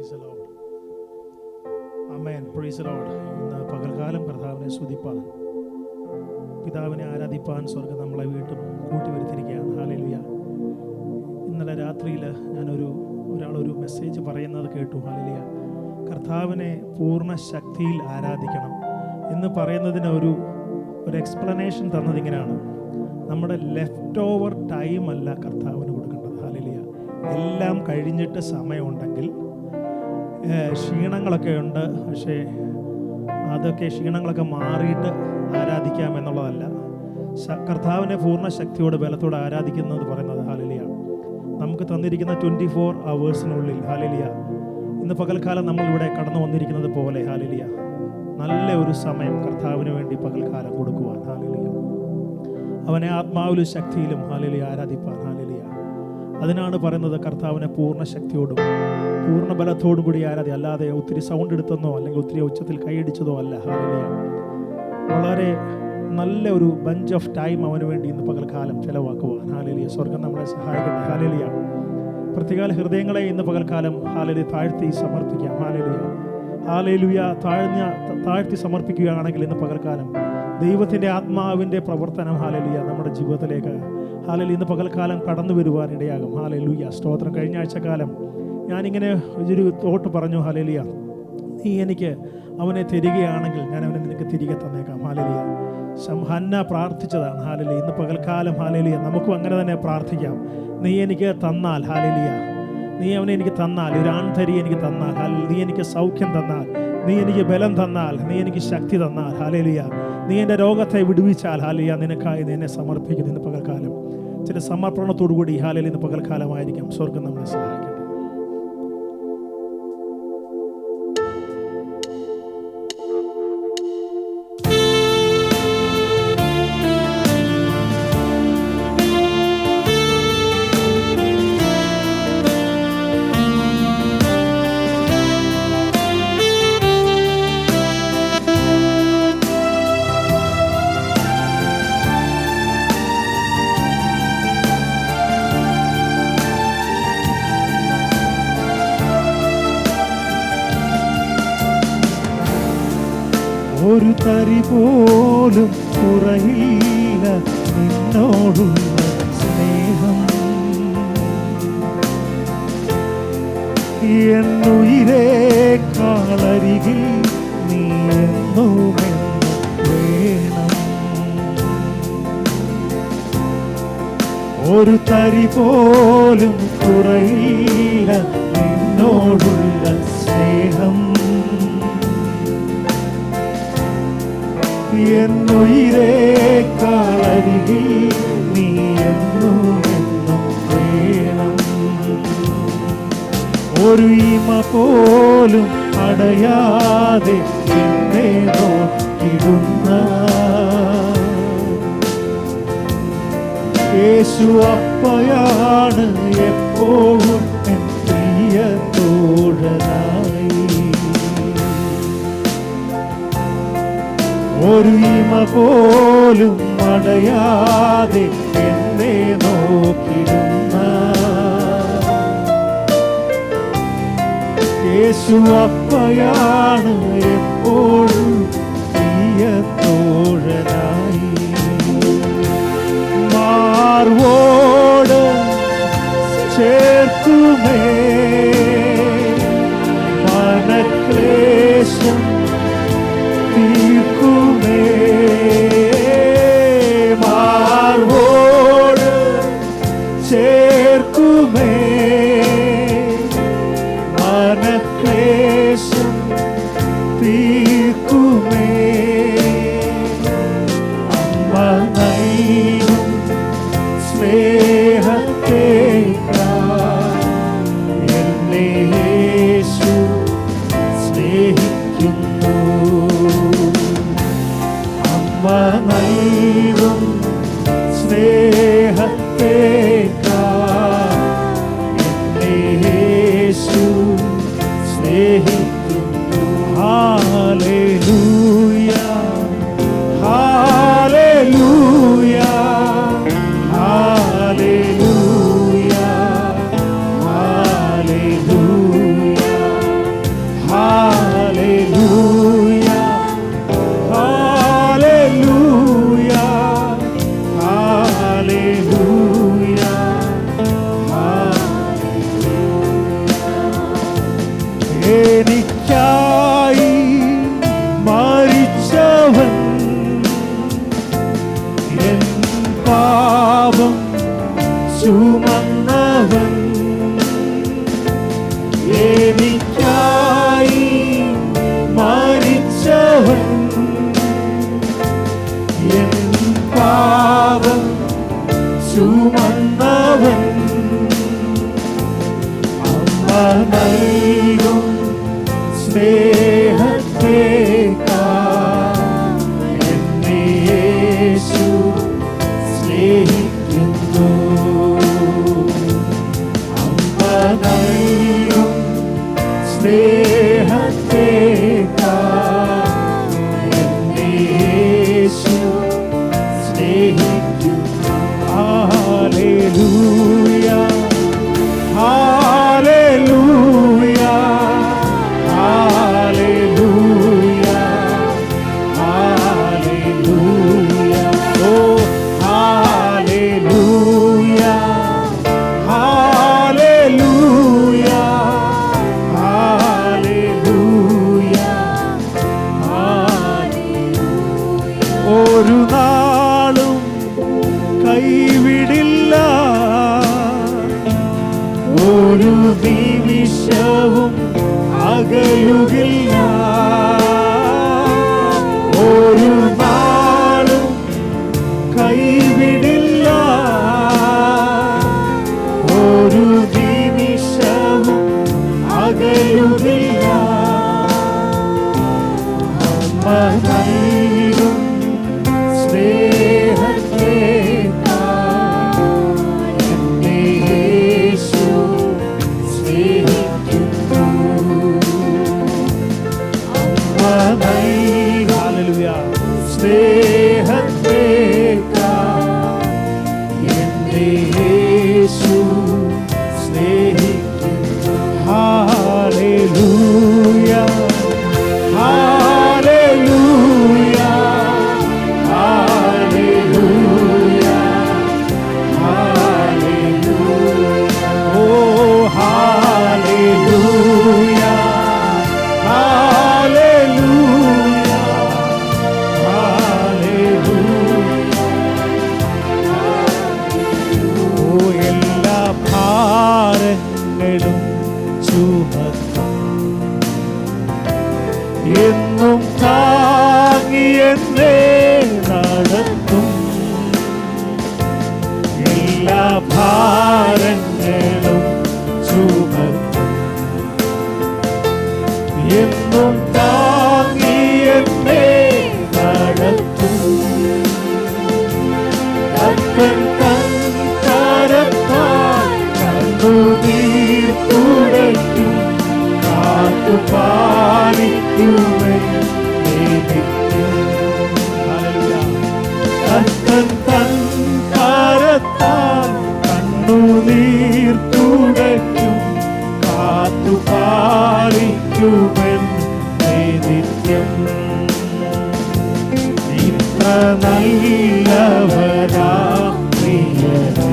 Praise the Lord. Amen. Praise the Lord. ഇന്ന് പകൽക്കാലം കർത്താവിനെ സ്തുതിപ്പാൻ, പിതാവിനെ ആരാധിപ്പാൻ സ്വർഗ്ഗം നമ്മളെ വീണ്ടും കൂട്ടിവരുത്തിയിരിക്കുകയാണ്. ഹല്ലേലൂയ. ഇന്നലെ രാത്രിയിൽ ഒരാളൊരു മെസ്സേജ് പറയുന്നത് കേട്ടു. ഹല്ലേലൂയ. കർത്താവിനെ പൂർണ്ണ ശക്തിയിൽ ആരാധിക്കണം എന്ന് പറയുന്നതിന് ഒരു എക്സ്പ്ലനേഷൻ തന്നത് ഇങ്ങനെയാണ്: നമ്മുടെ ലെഫ്റ്റ് ഓവർ ടൈം അല്ല കർത്താവിന് കൊടുക്കേണ്ടത്. ഹല്ലേലൂയ. എല്ലാം കഴിഞ്ഞിട്ട് സമയമുണ്ടെങ്കിൽ ക്ഷീണങ്ങളൊക്കെ ഉണ്ട്, പക്ഷേ അതൊക്കെ ക്ഷീണങ്ങളൊക്കെ മാറിയിട്ട് ആരാധിക്കാം എന്നുള്ളതല്ല. കർത്താവിനെ പൂർണ്ണ ശക്തിയോട് ബലത്തോടെ ആരാധിക്കുന്നത് പറയുന്നത് ഹല്ലേലൂയ. നമുക്ക് തന്നിരിക്കുന്ന 24 hours ഹല്ലേലൂയ, ഇന്ന് പകൽക്കാലം നമ്മളിവിടെ കടന്നു വന്നിരിക്കുന്നത് പോലെ ഹല്ലേലൂയ, നല്ല ഒരു സമയം കർത്താവിന് വേണ്ടി പകൽക്കാലം കൊടുക്കുവാൻ ഹല്ലേലൂയ, അവനെ ആത്മാവിലും ശക്തിയിലും ഹല്ലേലൂയ ആരാധിപ്പാൻ ഹല്ലേലൂയ. അതിനാണ് പറയുന്നത് കർത്താവിനെ പൂർണ്ണ ശക്തിയോടും പൂർണ്ണ ബലത്തോടും കൂടി ആരാധിക്കുക. അല്ലാതെ ഒത്തിരി സൗണ്ട് എടുത്തെന്നോ അല്ലെങ്കിൽ ഒത്തിരി ഉച്ചത്തിൽ കൈയടിച്ചതോ അല്ല. ഹല്ലേലൂയ. വളരെ നല്ല ഒരു ബഞ്ച് ഓഫ് ടൈം അവന് വേണ്ടി ഇന്ന് പകൽക്കാലം ചിലവാക്കുവാൻ ഹല്ലേലൂയ. സ്വർഗ്ഗം നമ്മളെ സഹായിക്കട്ടെ. ഹല്ലേലൂയ. പ്രത്യേക ഹൃദയങ്ങളെ ഇന്ന് പകൽക്കാലം ഹല്ലേലൂയ താഴ്ത്തി സമർപ്പിക്കാം. ഹല്ലേലൂയ. ഹല്ലേലൂയ. താഴ്ത്തി സമർപ്പിക്കുകയാണെങ്കിൽ ഇന്ന് പകൽക്കാലം ദൈവത്തിൻ്റെ ആത്മാവിൻ്റെ പ്രവർത്തനം ഹല്ലേലൂയ നമ്മുടെ ജീവിതത്തിലേക്ക് ഹല്ലേലൂയ ഇന്ന് പകൽക്കാലം കടന്നു വരുവാൻ ഇടയാകും. ഹല്ലേലൂയ. സ്തോത്രം. കഴിഞ്ഞ ആഴ്ചക്കാലം ഞാനിങ്ങനെ ഒരു തോട്ട് പറഞ്ഞു, ഹല്ലേലൂയ, നീ എനിക്ക് അവനെ തരികയാണെങ്കിൽ ഞാൻ അവനെ നിനക്ക് തിരികെ തന്നേക്കാം. ഹല്ലേലൂയ. ഹന്ന പ്രാർത്ഥിച്ചതാണ്. ഹല്ലേലൂയ. ഇന്ന് പകൽക്കാലം ഹല്ലേലൂയ നമുക്കും അങ്ങനെ തന്നെ പ്രാർത്ഥിക്കാം. നീ എനിക്ക് തന്നാൽ ഹല്ലേലൂയ, നീ അവനെ എനിക്ക് തന്നാൽ, ഒരു ആൺതരി എനിക്ക് തന്നാൽ, നീ എനിക്ക് സൗഖ്യം തന്നാൽ, നീ എനിക്ക് ബലം തന്നാൽ, നീ എനിക്ക് ശക്തി തന്നാൽ ഹല്ലേലൂയ, നീ എൻ്റെ രോഗത്തെ വിടുവിച്ചാൽ ഹല്ലേലൂയ, നിനക്കായി എന്നെ സമർപ്പിക്കുന്നു. ഇന്ന് പകൽക്കാലം ചില സമർപ്പണത്തോടു കൂടി ഹല്ലേലൂയ ഇന്ന് പകൽക്കാലമായിരിക്കാം. സ്വർഗ്ഗം നമ്മളെ സഹായിക്കട്ടെ. ഒരു തരി പോലും കുറയില്ല നിന്നോടുള്ള സ്നേഹം, എന്നുയിരേക്കാളരികിൽ നീ എന്നുമെന്ന് വേണം. ഒരു തരി പോലും കുറയില്ല നിന്നോടുള്ള സ്നേഹം, എന്നുയിരേക്കാളരികിൽ നീ എന്നുമെന്നും വേണം. ഒരു ഇമ പോലും അടയാതെ എന്നെ നോക്കിടുന്ന യേശു അപ്പയാണ് എപ്പോഴും എൻ പ്രിയ തോഴനായി. ഒരു ഇമ പോലും അടയാതെ എന്നെ നോക്കിടുന്ന യേശു അപ്പയാണ് എപ്പോഴും പ്രിയ തോഴനായി. മാർവോട് ചേർക്കുമേ മനക്ലേശം തീർക്കുമേ, മാർവോട് ചേർക്കുമേ മനക്ലേശം തീർക്കുമേ. അമ്മ നൈനും സ്നേഹത്തേക്കാൾ എന്നെ യേശു സ്നേഹിക്കുന്നു. നൽകും സ്നേഹത്തേക്കാൾ എന്നെ യേശു സ്നേഹിക്കുന്നു. ഹല്ലേലൂയ, ഹല്ലേലൂയ, ഹല്ലേലൂയ, ഹല്ലേലൂയ, എനിക്കായി മരിച്ചവൻ, എൻ പാപം ചുമന്നവൻ, എനിക്കായി മരിച്ചവൻ, എൻ പാപം ചുമന്നവൻ, അമ്മ നൽകും സ്നേഹത്തേക്കാൾ എന്നെ യേശു സ്നേഹിക്കുന്നു. അമ്മ നൽകും സ്നേഹത്തേക്കാൾ എന്നെ യേശു സ്നേഹിക്കുന്നു. ഹല്ലേലൂയ, ഹല്ലേലൂയ, ഹല്ലേലൂയ, ഹല്ലേലൂയ, ഓ ഹല്ലേലൂയ, ഹല്ലേലൂയ, ഹല്ലേലൂയ, ഹല്ലേലൂയ. ഒരു നാളും കൈവിടില്ല, ഒരു നിമിഷവും അകലുകില്ല, ഒരു നാളും കൈവിടില്ല, ഒരു നിമിഷവും അകലുകില്ല, അമ്മ നൽകും സ്നേഹത്തേക്കാൾ എന്നെ യേശു സ്നേഹിക്കുന്നു. അമ്മ നൽകും ഹല്ലേലൂയ സ്നേഹത്തേക്കാൾ എന്നെ യേശു സ്നേഹിക്കുന്നു. ഹല്ലേലൂയ, ഹല്ലേലൂയ, ഹല്ലേലൂയ, ഹല്ലേലൂയ, ഓ ഹല്ലേലൂയ, ഹല്ലേലൂയ, ഹല്ലേലൂയ. ഓ എല്ലാ ഭാരങ്ങളും ചുമക്കും എന്നും താങ്ങി എന്നെ നടത്തും, എല്ലാ ഭാരങ്ങളും ചുമക്കും എന്നും താങ്ങി എന്നെ നടത്തും, കർത്തൻ തൻ കരത്താൽ കണ്ണുനീർ തുടയ്ക്കും, കാത്തുപാലിക്കുമെന്നെ നിത്യം. ഹല്ലേലൂയ. കർത്തൻ തൻ കരത്താൽ കണ്ണുനീർ തുടയ്ക്കും, കാത്തുപാലിക്കുമെന്നെ നിത്യം. ഇത്ര നല്ലവനാ പ്രിയനേ,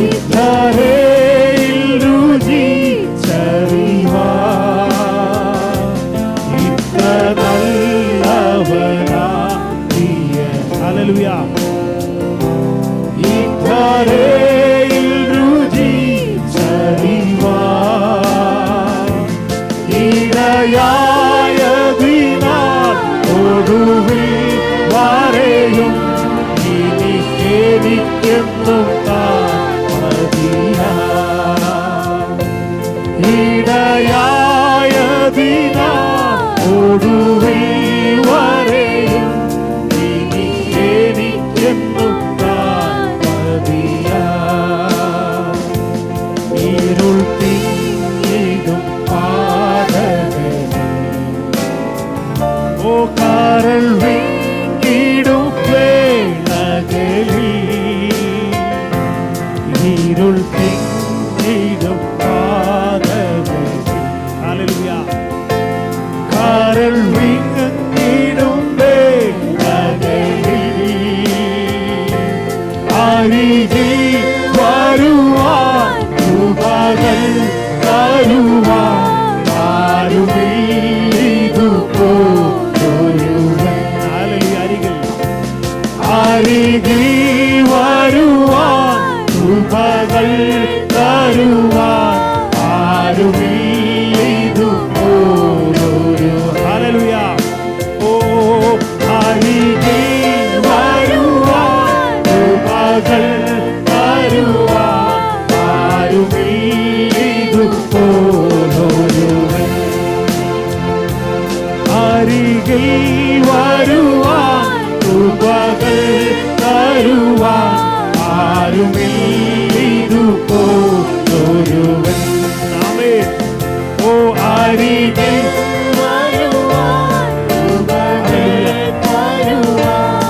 ഇത്രയിൽ രുചിച്ചറിവാൻ, ഇത്ര നല്ലവനാ പ്രിയനേ. ഹല്ലേലൂയ. ഇത്രയിൽ രുചിച്ചറിവാൻ, ഇടയായതിനാൽ ഒടുവിൽ വരെയും ഇനി എനിക്കെന്നും ഇടയായതിനാൽ ഒടുവിൽ വരെയും ഇനി എനിക്കെന്നും ഇരുൾ തിങ്ങിടും പാതകളിൽ, ഓ കരൾ വിങ്ങിടും വേളകളിൽ, ഇരുൾ തിങ്ങിടും പാതകളിൽ, ഹല്ലേലൂയ, കരൾ വിങ്ങിടും വേളകളിൽ അരികിൽ വരുവാൻ കൃപകൾ വരുവാൻ ആരുമില്ലിതുപോലൊരുവൻ. അരികിൽ വരുവാൻ കൃപകൾ തരുവാൻ ആരുമില്ലിതുപോലൊരു. ഹല്ലേലൂയ. ഓ അരികിൽ വരുവാൻ കൃപകൾ തരുവാൻ ആരുമില്ലിതുപോലൊരുവൻ. അരികിൽ വരുവാൻ കൃപകൾ തരുവാൻ ആരുമില്ലിതുപോലൊരുവൻ. ആമേൻ. ഓ അരികിൽ വരുവാൻ കൃപകൾ തരുവാൻ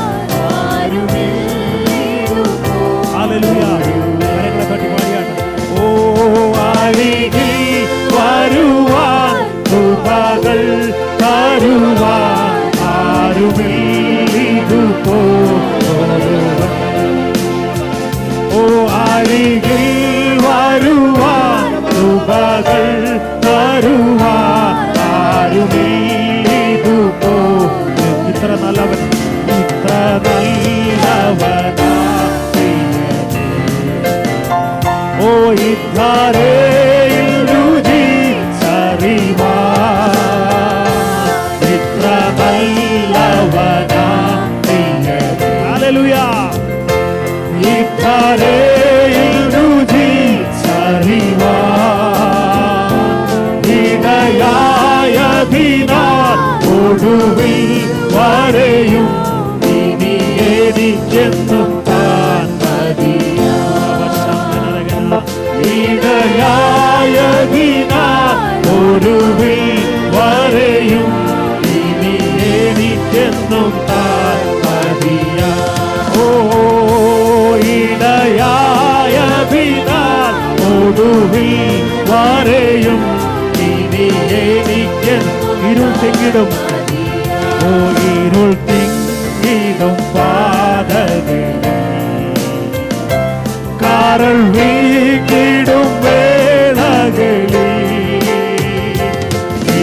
ആരുമില്ലിതുപോലൊരുവൻ. ഹല്ലേലൂയ. കരങ്ങളെ തട്ടി പാടിയാട്ടെ. ഓ അരികിൽ വരുവാൻ കൃപകൾ തരുവാൻ ആരുമില്ലിതുപോലൊരുവൻ. ഓ അരികിൽ വരുവാൻ കൃപകൾ തരുവാൻ ആരുമില്ലിതുപോലൊരുവൻ. ഇത്ര നല്ലവൻ, ഇത്ര നല്ലവനാ ഓ ഇത്രയിൽ രുചിച്ചറിവാൻ. ഇത്ര നല്ലവനാ പ്രിയനേ. ഹല്ലേലൂയ. ഇത്രയിൽ രുചിച്ചറിവാൻ ഇടയായതിനാൽ ഒടുവിൽ വരെയും ഇനി എനിക്കെന്നും താൻ മതിയാ. ഇടയായതിനാൽ ഒടുവിൽ വരെയും ഇനി എനിക്കെന്നും താൻ മതിയാ. ഓ ഇടയായതിനാൽ ഒടുവിൽ വരെയും ഇനി എനിക്കെന്നും. ഇരുൾ തിങ്ങിടും, ഓ ഇരുൾ തിങ്ങിടും പാതകളിൽ കാരൾ വീങ്ങിടും വേളകളിൽ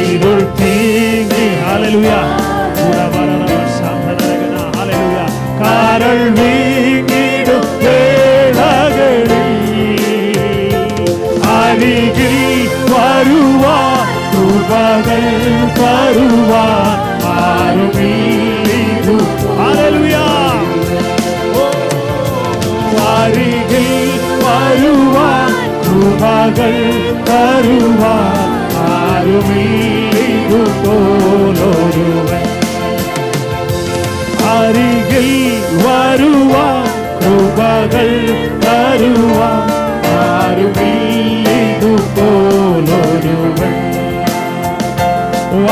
ഇരുൾ തീങ്ങി. ഹല്ലേലൂയ. ഹല്ലേലൂയ. കാരൾ വീങ്ങിടും വേളകളിൽ അരികിൽ വരുവാൻ കൃപകൾ തരുവാൻ ആരുമില്ലിതു. ഹല്ലേലൂയ. അരികിൽ വരുവാൻ കൃപകൾ തരുവാൻ ആരുമില്ലിതുപോലൊരുവൻ. അരികിൽ വരുവാൻ കൃപകൾ തരുവാൻ ആരുമില്ലിതുപോലൊരുവൻ.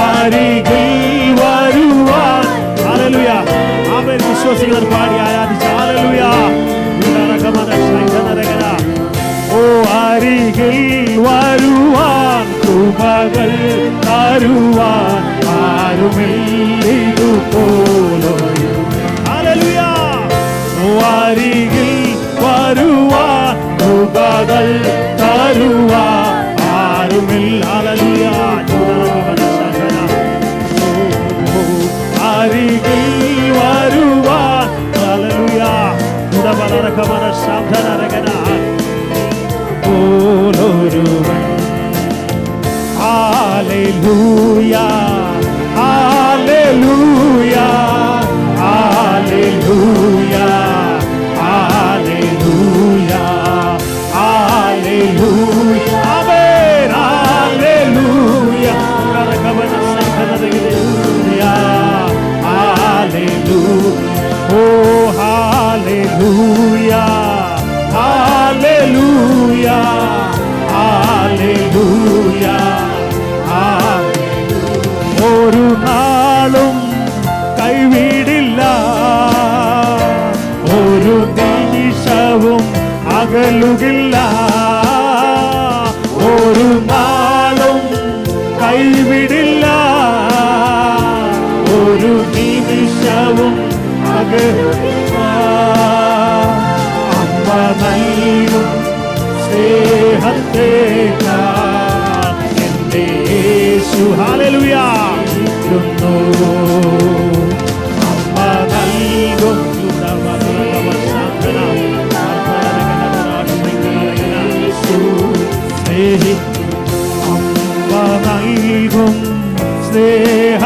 അരികിൽ വരുവാൻ. ഹല്ലേലൂയ. ആമേൻ. വിശ്വസിക്കുന്നവർ പാടി ആരാധിച്ച് ഹല്ലേലൂയ. ഓ അരികിൽ വരുവാൻ കൃപകൾ തരുവാൻ ആരുമില്ലിതുപോലൊരുവൻ. ഹല്ലേലൂയ. ഓ അരികിൽ വരുവാൻ കൃപകൾ തരുവാൻ ആരുമില്ല. ഹല്ലേലൂയ. അരികിൽ വരുവാൻ. ഹല്ലേലൂയ. പോലൊരുവൻ. ഹല്ലേലൂയ. ഹല്ലേലൂയ. ഹല്ലേലൂയ. ഹല്ലേലൂയ. ഹല്ലേലൂയ. ആമേൻ. ഹല്ലേലൂയ. ഹല്ലേലൂയ. ഓ ഹല്ലേലൂയ. ഹല്ലേലൂയ. ഹല്ലേലൂയ. ഒരു നാളും കൈവിടില്ല, ഒരു നിമിഷവും അകലുകില്ല. ഒരു നാളും കൈവിടില്ല, ഒരു നിമിഷവും അകലുകില്ല. അമ്മ നൽകും സ്നേഹത്തേക്കാൾ യേശു ഹല്ലേലൂയ അമ്മ നൽകും അമ്മ നൽകും സ്നേഹത്തേക്കാൾ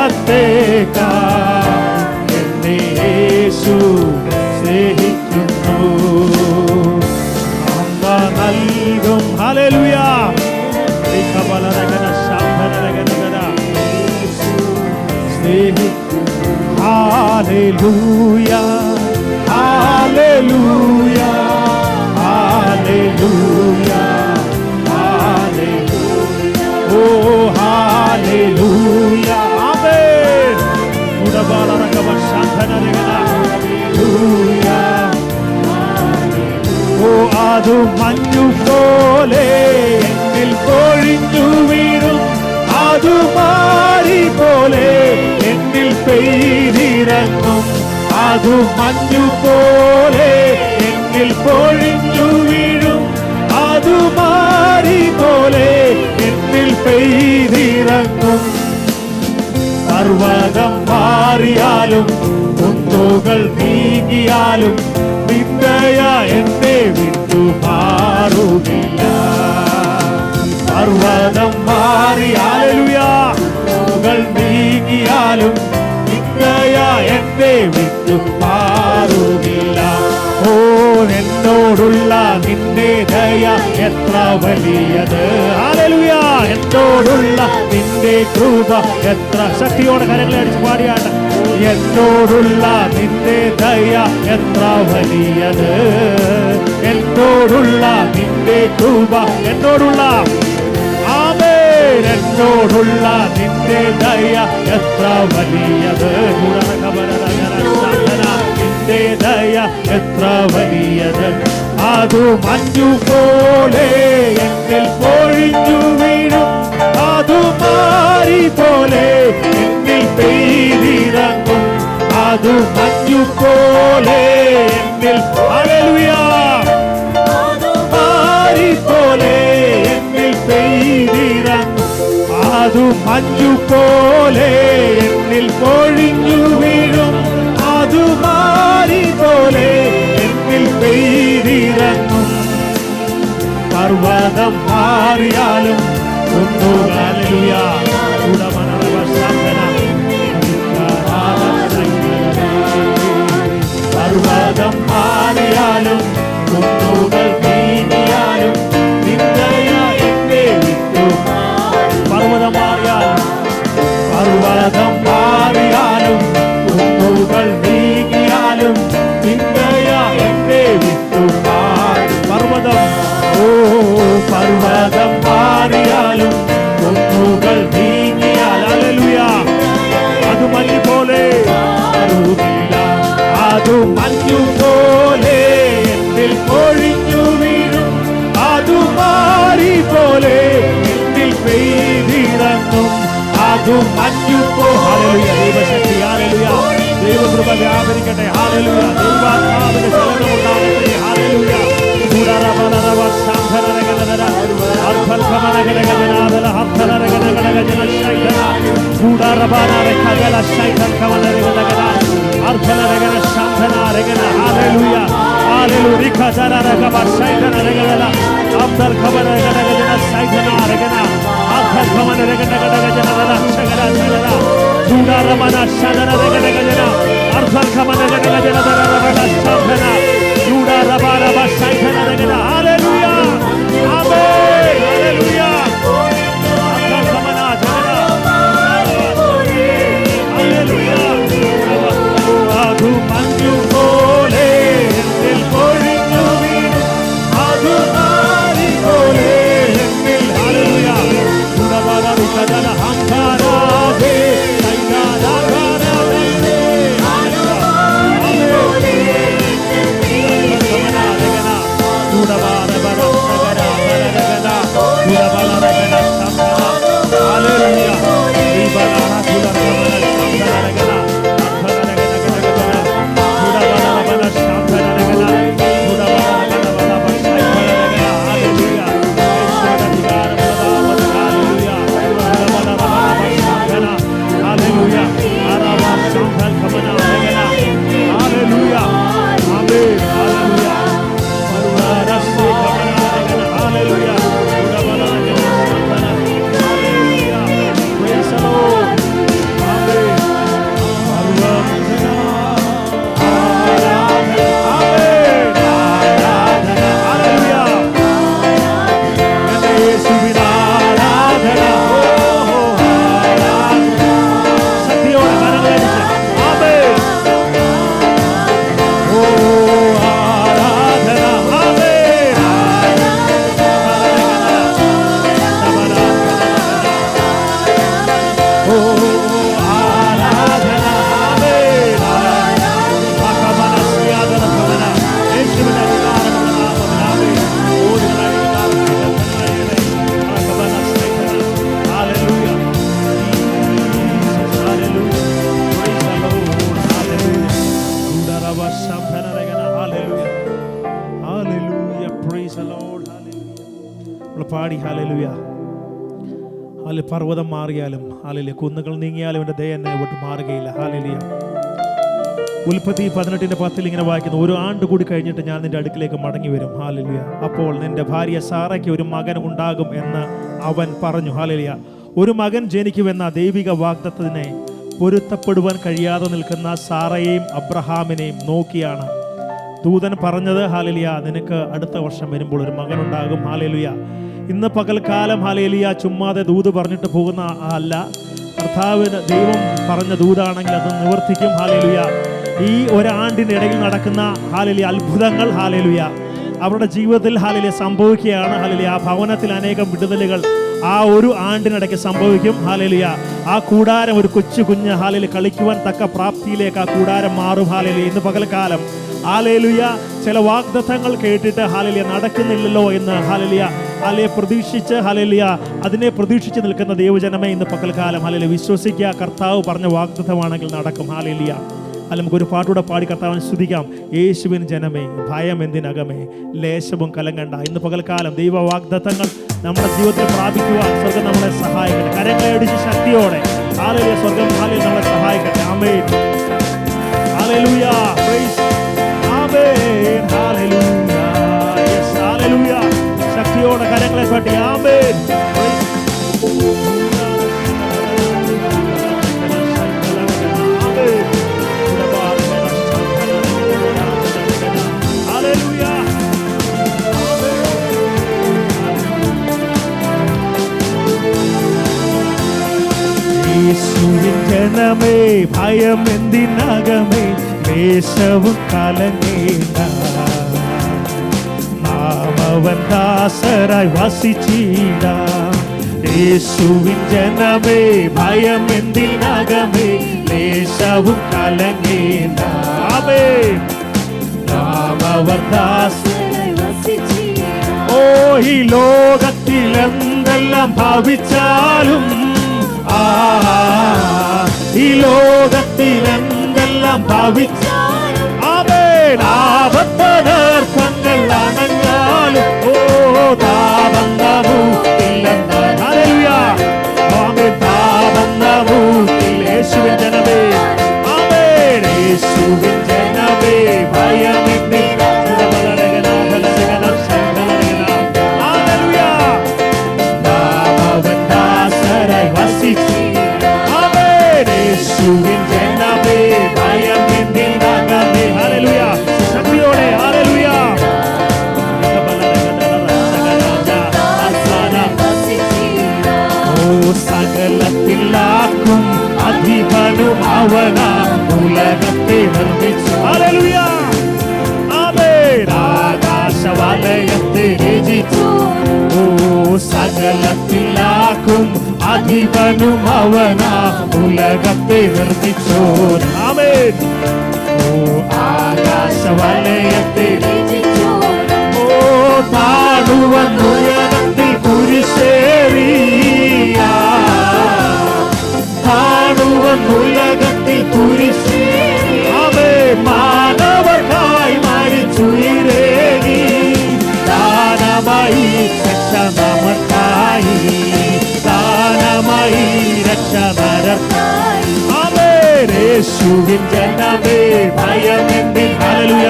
എന്നെ യേശു സ്നേഹിക്കുന്നു. അമ്മ നൽകും ഹല്ലേലൂയ ഹല്ലേലൂയ ഹല്ലേലൂയ ഹല്ലേലൂയ ഹല്ലേലൂയ ഓ ഹല്ലേലൂയ ആമേൻ ഹല്ലേലൂയ ഓ അത് മഞ്ഞു പോലെ എന്നിൽ പൊഴിഞ്ഞു വീഴും, അത് മാറി പോലെ എന്നിൽ പെയ്തിറങ്ങും, അത് മഞ്ഞു പോലെ എന്നിൽ പൊഴിഞ്ഞു വീഴും, അത് മാറി പോലെ എന്നിൽ പെയ്തിറങ്ങും. പർവ്വതം മാറിയാലും കുന്നുകൾ നീങ്ങിയാലും നിന്ദയ എന്നെ വിട്ടു മാറുകില്ല. പർവ്വതം മാറിയാലും കുന്നുകൾ നീങ്ങിയാലും നിന്ദയ എന്നെ വിട്ടു മാറുകില്ല. ഓ എന്നോടുള്ള നിന്റെ ദയ എത്ര വലിയത്, ഹല്ലേലൂയ എന്നോടുള്ള നിന്റെ കൃപ എത്ര. ശക്തിയോടെ കരങ്ങളെ അടിച്ച് പാടിയാണ്. എന്നോടുള്ള നിന്റെ ദയ എത്ര വലിയത്, എന്നോടുള്ള നിന്റെ കൃപ എന്നോടുള്ള ആമേൻ എന്നോടുള്ള നിന്റെ ദയ എത്ര വലിയത്. നിന്റെ ദയ എത്ര വലിയത്, അതു മഞ്ഞു പോലെ എന്നിൽ പൊഴിഞ്ഞു വീഴും, അതു മാറി പോലെ എന്നിൽ പെയ്തിറങ്ങും, അതു മഞ്ഞു പോലെ എന്നിൽ ഹല്ലേലൂയ മാറി പോലെ എന്നിൽ പെയ്തിറങ്ങും, അതു മഞ്ഞു പോലെ എന്നിൽ പൊഴിഞ്ഞു വീഴും, അതു മാറി പോലെ എന്നിൽ പെയ്തിറങ്ങും. പർവ്വതം മാറിയാലും ഹല്ലേലൂയ പർവ്വതം മാറിയാലും കുന്നുകൾ നീങ്ങിയാലും നിന്ദയ എന്നെ വിട്ടു. പർവ്വതം മാറിയാലും പർവ്വതം മാറിയാലും കുന്നുകൾ നീങ്ങിയാലും നിന്ദയ എന്നെ വിട്ടു. പർവ്വതം ഓ പർവ്വതം മാറിയാലും കുന്നുകൾ നീങ്ങിയാൽ ഹല്ലേലൂയ അത് മഞ്ഞു പോലെ മാറുകില്ല, അത് മഞ്ഞു പോലെ എന്നിൽ പൊഴിഞ്ഞു വീഴും, അത് മാറി പോലെ എന്നിൽ പെയ്തിറങ്ങും, അത് മഞ്ഞു പോലെ. ദൈവശക്തി ഹല്ലേലൂയ, ദൈവകൃപ വ്യാപരിക്കട്ടെ ഹല്ലേലൂയ, ദൈവാത്മാവിന്റെ ചലനം ഉണ്ടാകട്ടെ ഹല്ലേലൂയ. പാടി. ഹല്ലേലൂയ. ഹല്ലേലൂയ. പർവ്വതം മാറിയാലും ഹല്ലേലൂയ, കുന്നുകൾ നീങ്ങിയാലും എൻ്റെ ദയ എന്നെ വിട്ട് മാറുകയില്ല. ഹല്ലേലൂയ. ഉൽപ്പത്തി 18:10 ഇങ്ങനെ വായിക്കുന്നു, 1 ആണ്ട് കൂടി കഴിഞ്ഞിട്ട് ഞാൻ നിന്റെ അടുക്കിലേക്ക് മടങ്ങി വരും. ഹല്ലേലൂയ. അപ്പോൾ നിന്റെ ഭാര്യ സാറയ്ക്ക് ഒരു മകൻ ഉണ്ടാകും എന്ന് അവൻ പറഞ്ഞു. ഹല്ലേലൂയ. ഒരു മകൻ ജനിക്കുമെന്ന ദൈവിക വാഗ്ദത്തത്തിനെ പൊരുത്തപ്പെടുവാൻ കഴിയാതെ നിൽക്കുന്ന സാറയെയും അബ്രഹാമിനെയും നോക്കിയാണ് ദൂതൻ പറഞ്ഞത്. ഹല്ലേലൂയ, നിനക്ക് അടുത്ത വർഷം വരുമ്പോൾ ഒരു മകൻ ഉണ്ടാകും. ഹല്ലേലൂയ. ഇന്ന് പകൽക്കാലം ഹല്ലേലൂയ ചുമ്മാതെ ദൂത് പറഞ്ഞിട്ട് പോകുന്ന അല്ല, കർത്താവിന് ദൈവം പറഞ്ഞ ദൂതാണെങ്കിൽ അത് നിവർത്തിക്കും. ഹല്ലേലൂയ. ഈ ഒരാണ്ടിൻ്റെ ഇടയിൽ നടക്കുന്ന ഹല്ലേലൂയ അത്ഭുതങ്ങൾ ഹല്ലേലൂയ അവരുടെ ജീവിതത്തിൽ ഹല്ലേലൂയ സംഭവിക്കുകയാണ്. ഹല്ലേലൂയ. ആ ഭവനത്തിൽ അനേകം വിടുതലുകൾ ആ ഒരു ആണ്ടിനിടയ്ക്ക് സംഭവിക്കും. ഹല്ലേലൂയ. ആ കൂടാരം ഒരു കൊച്ചു കുഞ്ഞ് ഹല്ലേലൂയ കളിക്കുവാൻ തക്ക പ്രാപ്തിയിലേക്ക് ആ കൂടാരം മാറും. ഹല്ലേലൂയ. ഇന്ന് പകൽക്കാലം ഹല്ലേലൂയ ചില വാഗ്ദത്തങ്ങൾ കേട്ടിട്ട് ഹല്ലേലൂയ നടക്കുന്നില്ലല്ലോ എന്ന് ഹല്ലേലൂയ പ്രതീക്ഷിച്ച് ഹല്ലേലൂയ അതിനെ പ്രതീക്ഷിച്ച് നിൽക്കുന്ന ദൈവജനമേ, ഇന്ന് പകൽക്കാലം ഹല്ലേലൂയ വിശ്വസിക്കുക, കർത്താവ് പറഞ്ഞ വാഗ്ദത്തമാണെങ്കിൽ നടക്കും. ഹല്ലേലൂയ. അല്ല, നമുക്കൊരു പാട്ടുകൂടെ പാടി കർത്താവിനെ സ്തുതിക്കാം. യേശുവിൻ ജനമേ, ഭയം എന്തിനകമേ, ലേശവും കലങ്കണ്ട. ഇന്ന് പകൽക്കാലം ദൈവ വാഗ്ദത്തങ്ങൾ നമ്മുടെ ജീവിതത്തിൽ പ്രാപിക്കുവാൻ സ്വർഗം നമ്മളെ സഹായിക്കട്ടെ. കരങ്ങളെ അടിച്ച് ശക്തിയോടെ ഹല്ലേലൂയ സ്വർഗം ഹല്ലേലൂയ നമ്മളെ സഹായിക്കട്ടെ. ആമേൻ. ഹല്ലേലൂയ. പ്രൈസ്. ആമേൻ. ഹല്ലേലൂയ. യെസ്. ഹല്ലേലൂയ. ശക്തിയോടെ കരങ്ങളെ തട്ടി. ആമേൻ. പ്രൈസ്. യേശുവിൻ ജനമേ, ഭയം എന്തിനകമേ, ദേശവും കലങ്ങേണ്ട. നാം അവൻ ദാസരായി വസിച്ചിടാം. യേശുവിൻ ജനമേ, ഭയം എന്തിനകമേ, ദേശവും കലങ്ങേണ്ട. നാം അവൻ ദാസരായി വസിച്ചിടാം. ഓ, ഈ ലോകത്തിൽ എന്തെല്ലാം ഭാവിച്ചാലും, ഈ ലോകത്തിൽ എന്തെല്ലാം ഭാവിച്ചാലും, ആപത്തനർത്ഥങ്ങൾ അണഞ്ഞാലും, ഓ താപന്നവൂട്ടില്ലെന്ന യേശുവിൻ ജനമേ, യേശുവിൻ ജനമേ, ഭയമിന്നി യേശുവിൻ ജനമേ, ഭയം എന്തിനകമേ. ഹല്ലേലൂയ. ശക്തിയോടെ ഹല്ലേലൂയ. ഓ, സകലത്തിലാക്കും അധിപനും അവനാ, ഉലകത്തെ നിർമ്മിച്ചു. ഹല്ലേലൂയ. ആമേൻ. ആകാശവലയത്തെ രചിച്ചു. ഓ, സകലത്തിലാക്കും അധിപനും അവനാ, ഉലകത്തെ നിർമ്മിച്ചോൻ. ആമേൻ. ഓ, ആകാശവലയത്തെ രചിച്ചു. ഓ, താഴുവൻ ഉയരത്തിൽ കുരിശേറി, താഴുവൻ ഉലകത്തിൽ കുരിശേറി. ആമേൻ. മാനവർക്കായി മരിച്ചുയിരേകി, ദാനമായി രക്ഷ നമുക്കായി, ദാനമായി രക്ഷ നരർക്കായി. ആമേൻ. യേശുവിൻ ജനമേ, ഭയം എന്തിൻ. ഹല്ലേലൂയ.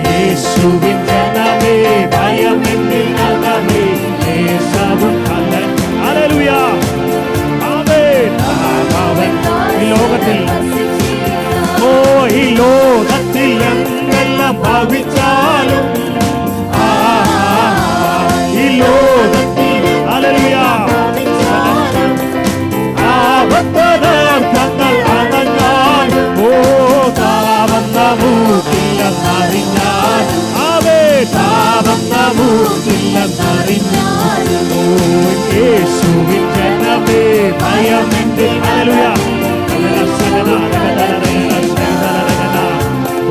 യേശുവിൻ ജനമേ, ഭയം എന്തിനകമേ, ദേശവും കലങ്ങേണ്ട. ഹല്ലേലൂയ. ആമേൻ. ഈ ലോകത്തിൽ, ഓ, ഈ ലോകത്തിൽ എന്തെല്ലാം ഭാവിച്ചാലും, ഈ ലോകത്തിൽ ഹല്ലേലൂയ ആപത്തനർത്ഥങ്ങൾ അണഞ്ഞാൽ, ഓ, താപന്നവൂട്ടില്ലെന്നറിഞ്ഞാൽ, താപന്നവൂട്ടില്ലെന്നറിഞ്ഞാൽ. ഓ, യേശുവിൻ ജനമേ, ഭയം എന്തിൽ. ഹല്ലേലൂയ. ഓ,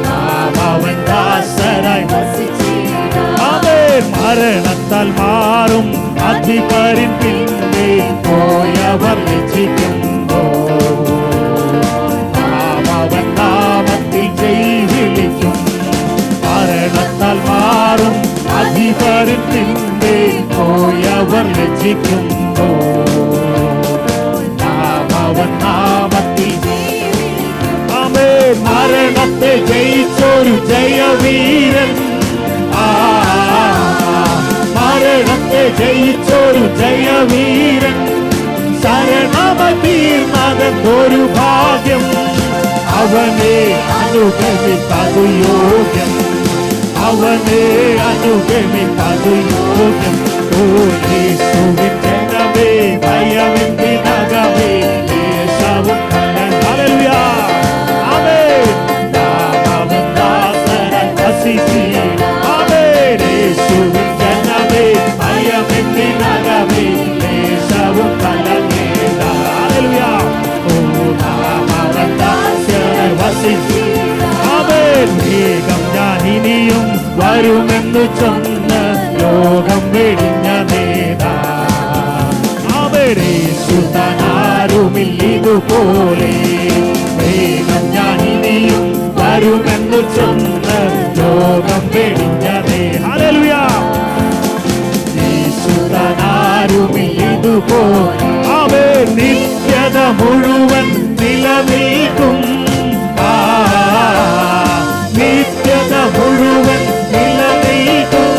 നാം അവൻ ദാസരായി വസിച്ചിടാം. ആമേൻ. മരണത്താൽ മാറും അധിപരിൻ പിന്നിൽ പോയവർ രക്ഷിക്കുമ്പോൾ, നാം അധികാരി നിന്റെ പോയവർ ലജ്ജിക്കുമ്പോ അവൻ നാമത്തിൽ ആമേൻ മരണത്തെ ജയിച്ചൊരു ജയവീരൻ മരണത്തെ ജയിച്ചൊരു ജയവീരൻ ശരണമതീർന്നതൊരു ഭാഗ്യം അവനെ അനുഗമിപ്പതു യോഗ്യം അവനെ അനുഗമിപ്പതു യോഗ്യം ഓ യേശുവിൻ ജനമേ ഭയമെന്തിനകമേ യേശുവും ഹല്ലേലൂയ ആമേൻ നാമം ദാസനായി വസിച്ചിടും ആമേൻ യേശുവിൻ ജനമേ ഭയമെന്തിനകമേ യേശുവും കലങ്ങേണ്ട ഹല്ലേലൂയ ഓ നാമം ദാസനായി വസിച്ചിടും ആമേൻ വേഗം ഞാൻ ഇനിയും വരുമെന്ന് ചൊന്ന് ലോകം വെടിഞ്ഞ നേതാ ാരുമില്ലിതുപോലെ വേഗം ഞാൻ ഇനിയും വരുമെന്ന് ചൊന്ന് ലോകം വെടിഞ്ഞതേ ഹല്ലേലൂയ യേശുതാരുമില്ലിതുപോലെ അവൻ നിത്യത മുഴുവൻ നിലനിൽക്കും നിത്യത മുഴുവൻ നിലനിൽക്കും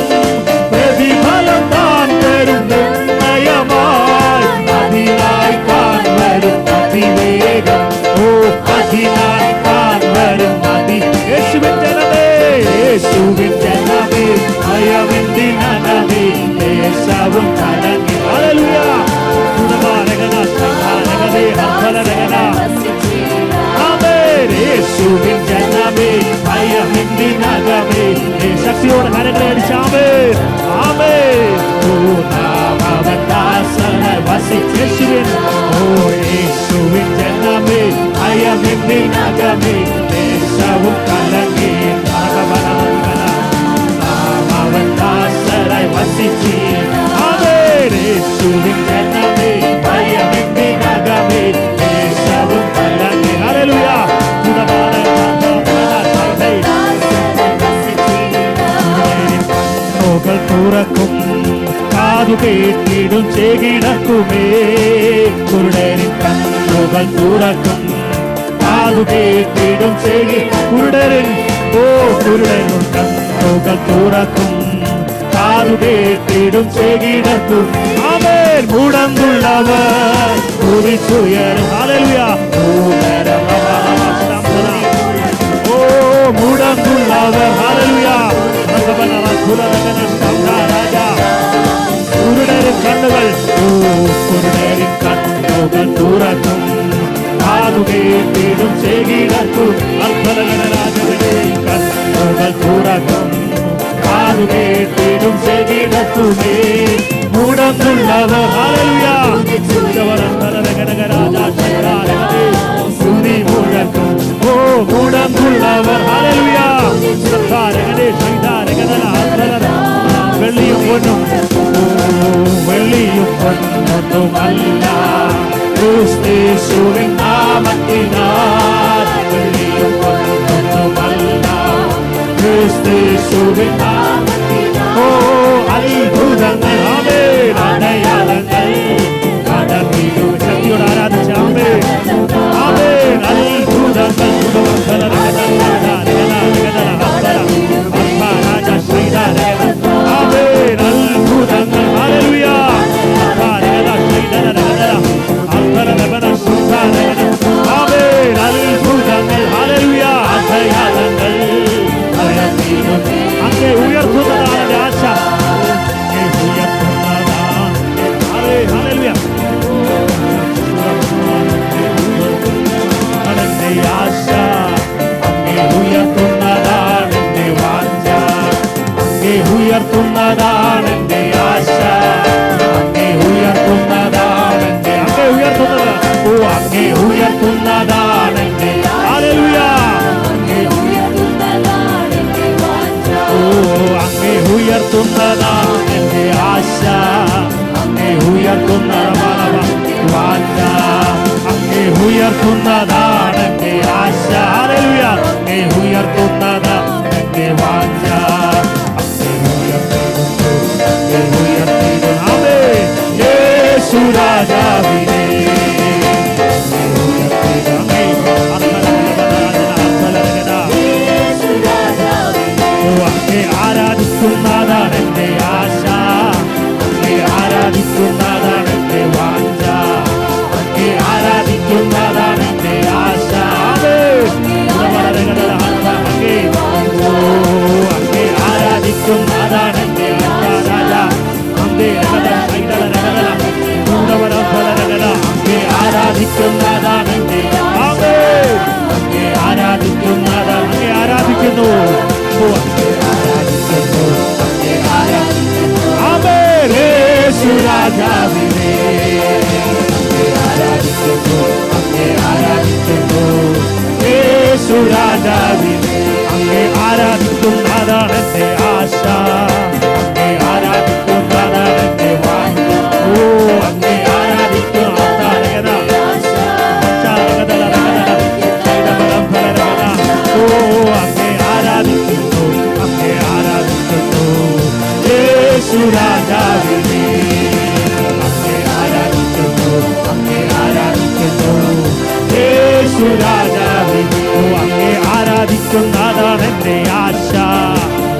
പ്രതിഫലം താൻ തരും നിർണയമായി അതിനായി താൻ വരും അതിവേഗം ഓ അതിനായി താൻ വരും അതി യേശുവിൻ ജനമേ യേശുവിൻ ജനമേ ഭയമെന്തിനകമേ യേശുവും കലങ്ങി ഹല്ലേലൂയ യേശുവിൻ ജനമേ ഭയമെന്തിനകമേ ശക്തിയോടെ കരങ്ങളെ അടിച്ചാമേ ആമേ ഓ നാമവൻ ദാസനായി വസിച്ചേശുവിൻ ഓ യേശുവിൻ ജനമേ ഭയമെന്തിനകമേ യേശുവും കലങ്ങി നാമവൻ ദാസനായി വസിച്ചി ആമേ യേശുവിൻ ജനമേ ഭയമെന്തിനകമേ യേശുവും കലങ്ങി ഹല്ലേലൂയ തുറക്കും കാതു കേട്ടിടും ചെകിടക്കുമേ കുരുടരിൻ കണ്ണുകൾ തുറക്കും കാതു കേട്ടിടും കുരുടരിൻ ഓ കുരുടരും കണ്ണുകൾ തുറക്കും കാതു കേട്ടിടും ചെകിടക്കും അവൻ മുടങ്ങുള്ളവർ കുതിച്ചുയരും ഹല്ലേലൂയ ഓ മുടങ്ങുള്ളവർ ഹല്ലേലൂയ കുരുടരിൻ കണ്ണുകൾ കുരുടരിൻ കണ്ണുകൾ തുറക്കും കാതു കേട്ടിടും ചെകിടക്കും അത്ഭുതഗണരാജനെ കണ്ണുകൾ തുറക്കും കാതു കേട്ടിടും ചെകിടക്കുമേ മുടങ്ങുള്ളവർ ഹല്ലേലൂയ സ്തുതി മുഴക്കും ഓ മുടങ്ങുള്ളവർ ഹല്ലേലൂയ വെള്ളിയും പൊന്നും വെള്ളിയും പൊന്നൊന്നുമല്ല ക്രിസ്തേശുവിൻ നാമത്തിനാൽ വെള്ളിയും പൊന്നൊന്നുമല്ല ക്രിസ്തേശുവിൻ ഓ അത്ഭുതങ്ങൾ ആമേൻ അടയാളങ്ങൾ കടന്നിടും ശക്തിയോട് ആരാധിച്ച ആമേൻ ആമേൻ അത്ഭുതങ്ങൾ അങ്ങേ ഉയർത്തുന്നതാണ് എൻ്റെ ആശ അങ്ങേ ഉയർത്തുന്നതാണ് ഹല്ലേലൂയ എൻ്റെ ആശ അങ്ങേ ഉയർത്തുന്നതാണ് എൻ്റെ വാഞ്ച അങ്ങേ ഉയർത്തുന്നതാണ് എൻ്റെ ആശ അങ്ങേ ഉയർത്തുന്നതാണ് എൻ്റെ അങ്ങേ ഉയർത്തുന്നത് ഓ അങ്ങേ ഉയർത്തുന്നതാണ് എൻ്റെ ഹല്ലേലൂയ അങ്ങേ ഉയർത്തുന്നതാണ് എൻ്റെ ആശ അങ്ങേ ഉയർത്തുന്ന വാഞ്ച അങ്ങേ ഉയർത്തുന്നതാണ് എൻ്റെ ആശ ഹല്ലേലൂയ അങ്ങേ ഉയർത്തുന്നതാണ് എൻ്റെ വാഞ്ച അങ്ങേ ഉയർത്തുന്ന എന്റെ ആശ, അങ്ങേ ആരാധിക്കുന്നതാണ് എന്റെ വാഞ്ച. ഓ അങ്ങേ ആരാധിക്കുന്നതാണ് അങ്ങേ ആരാധിക്കുന്നു, അങ്ങേ ആരാധിക്കുന്നു യേശു രാജാവിനെ. അങ്ങേ ആരാധിക്കുന്നു, അങ്ങേ ആരാധിക്കുന്നു യേശു രാജാവിനെ. അങ്ങേ ആരാധിക്കുന്നതാണ് എന്റെ ആശ,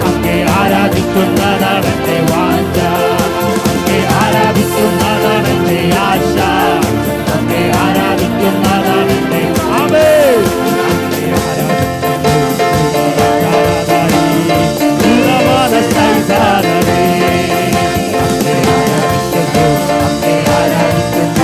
അങ്ങേ ആരാധിക്കുന്നതാണ് എന്റെ വാഞ്ച. അങ്ങേ ആരാധിക്കുന്നതാണ് എന്റെ ആശ, അങ്ങേ ആരാധിക്കുന്നതാണ് എന്റെ ആമേൻ. അങ്ങേ ആരാധിക്കുന്നു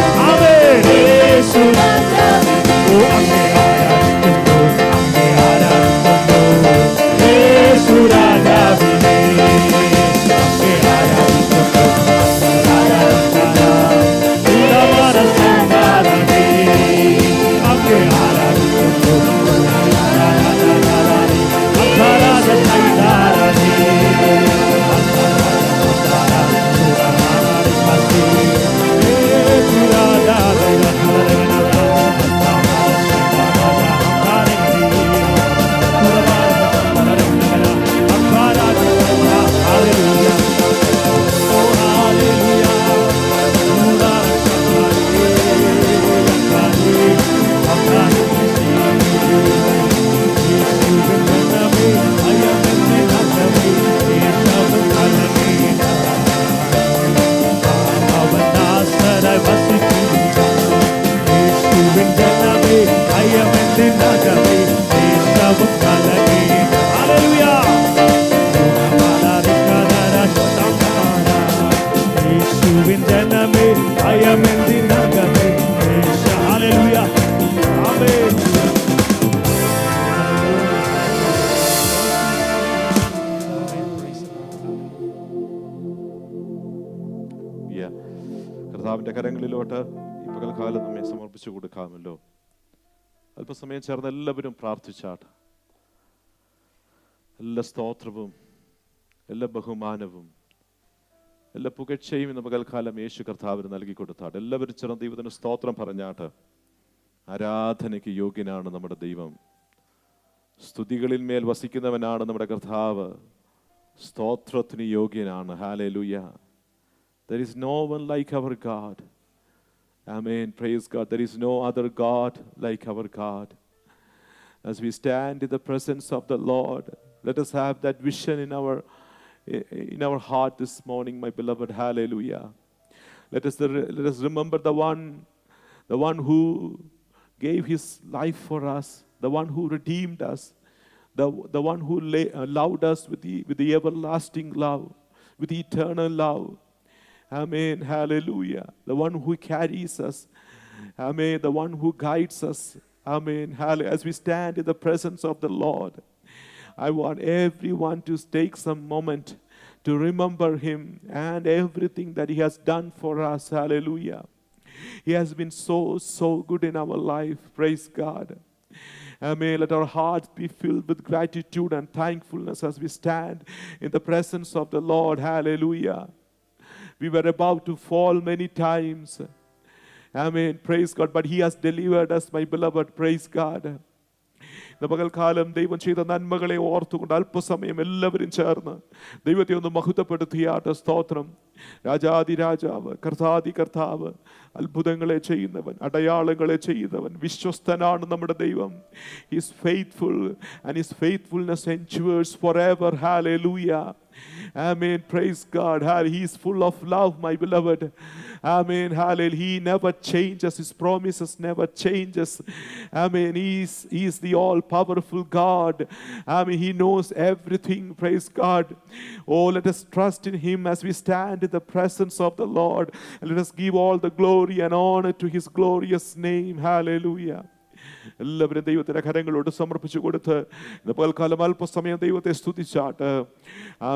കർത്താവിൻ്റെ കരങ്ങളിലോട്ട് ഈ പകൽക്കാലം നമ്മെ സമർപ്പിച്ചു കൊടുക്കാമല്ലോ. അല്പസമയം ചേർന്ന് എല്ലാവരും പ്രാർത്ഥിച്ചാട്ട്. എല്ലാ സ്തോത്രവും എല്ലാ ബഹുമാനവും എല്ലാ പുകഴ്ചയും ഇന്ന് പകൽക്കാലം യേശു കർത്താവിന് നൽകി കൊടുത്താട്ട്. എല്ലാവരും ചേർന്ന് ദൈവത്തിന് സ്തോത്രം പറഞ്ഞാട്ട്. ആരാധനയ്ക്ക് യോഗ്യനാണ് നമ്മുടെ ദൈവം. സ്തുതികളിൽ മേൽ വസിക്കുന്നവനാണ് നമ്മുടെ കർത്താവ്. സ്തോത്രത്തിന് യോഗ്യനാണ്. Hallelujah. There is no one like our God. Amen. Praise God. There is no other God like our God. As we stand in the presence of the Lord, let us have that vision in our heart this morning, my beloved. Hallelujah. Let us remember the one who gave his life for us, the one who redeemed us, the one who loved us with the everlasting love, with the eternal love. Amen. Hallelujah. The one who carries us. Amen. The one who guides us. Amen. Hallelujah. As we stand in the presence of the Lord, I want everyone to take some moment to remember him and everything that he has done for us. Hallelujah. He has been so good in our life. Praise God. Amen. Let our hearts be filled with gratitude and thankfulness as we stand in the presence of the Lord. Hallelujah. We were about to fall many times. Amen. Praise God. But he has delivered us, my beloved. Praise God. പകൽക്കാലം ദൈവം ചെയ്ത നന്മകളെ ഓർത്തുകൊണ്ട് അല്പസമയം എല്ലാവരും ചേർന്ന് ദൈവത്തെ ഒന്ന് മഹത്വപ്പെടുത്തിയാട്ട്. സ്തോത്രം. രാജാതി രാജാവ്, കർത്താതി കർത്താവ്, അത്ഭുതങ്ങളെ ചെയ്യുന്നവൻ, അടയാളങ്ങളെ ചെയ്യുന്നവൻ, വിശ്വസ്തനാണ് നമ്മുടെ ദൈവം. He is faithful and his faithfulness endures forever. Hallelujah. Amen. Praise God. He is full of love, my beloved. Amen. Hallelujah. He never changes. His promises never changes. Amen. He is the all-powerful God. Amen. He knows everything. Praise God. Oh, let us trust in him as we stand in the presence of the Lord. And let us give all the glory and honor to his glorious name. Hallelujah. എല്ലാവരും ദൈവത്തിന്റെ കരങ്ങളോട് സമർപ്പിച്ചു കൊടുത്ത് പകൽക്കാലം അല്പസമയം ദൈവത്തെ സ്തുതിച്ചാട്ട്.